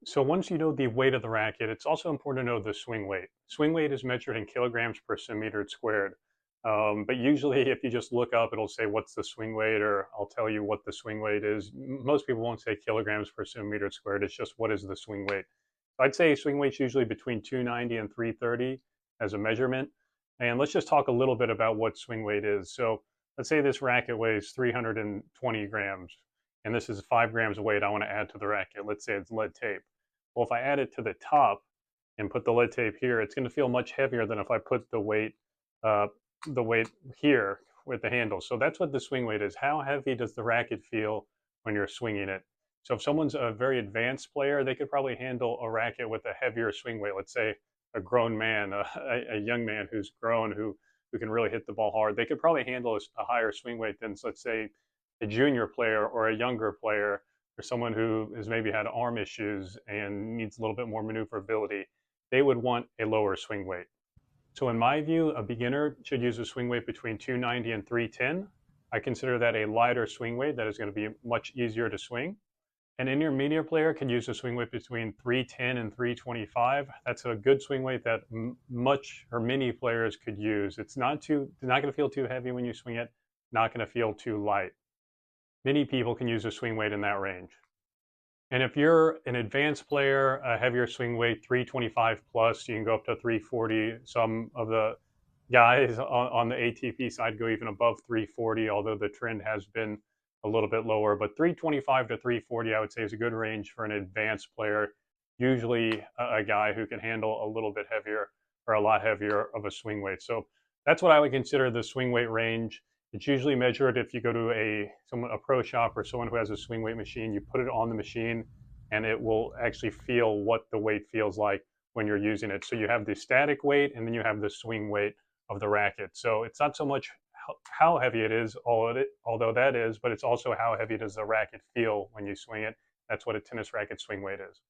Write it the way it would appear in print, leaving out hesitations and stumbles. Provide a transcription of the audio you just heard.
So once you know the weight of the racket, it's also important to know the swing weight. Swing weight is measured in kilograms per centimeter squared. But usually, if you just look up, it'll say what's the swing weight, or I'll tell you what the swing weight is. Most people won't say kilograms per centimeter squared. It's just what is the swing weight. So I'd say swing weight's usually between 290 and 330 as a measurement. And let's just talk a little bit about what swing weight is. So let's say this racket weighs 320 grams, and this is 5 grams of weight I want to add to the racket. Let's say it's lead tape. Well, if I add it to the top and put the lead tape here, it's going to feel much heavier than if I put uh, the weight here with the handle. So that's what the swing weight is. How heavy does the racket feel when you're swinging it? So if someone's a very advanced player, they could probably handle a racket with a heavier swing weight. Let's say a grown man, a young man who's grown, who can really hit the ball hard. They could probably handle a higher swing weight than, let's say, a junior player or a younger player, or someone who has maybe had arm issues and needs a little bit more maneuverability. They would want a lower swing weight. So in my view, a beginner should use a swing weight between 290 and 310. I consider that a lighter swing weight that is going to be much easier to swing. An intermediate player could use a swing weight between 310 and 325. That's a good swing weight that much or many players could use. It's not going to feel too heavy when you swing it, not going to feel too light. Many people can use a swing weight in that range. And if you're an advanced player, a heavier swing weight, 325 plus, you can go up to 340. Some of the guys on the ATP side go even above 340, although the trend has been a little bit lower. But 325 to 340, I would say, is a good range for an advanced player, usually a guy who can handle a little bit heavier or a lot heavier of a swing weight. So that's what I would consider the swing weight range. It's usually measured if you go to a pro shop or someone who has a swing weight machine. You put it on the machine, and it will actually feel what the weight feels like when you're using it. So you have the static weight, and then you have the swing weight of the racket. So it's not so much how heavy it is, although that is, but it's also how heavy does the racket feel when you swing it. That's what a tennis racket swing weight is.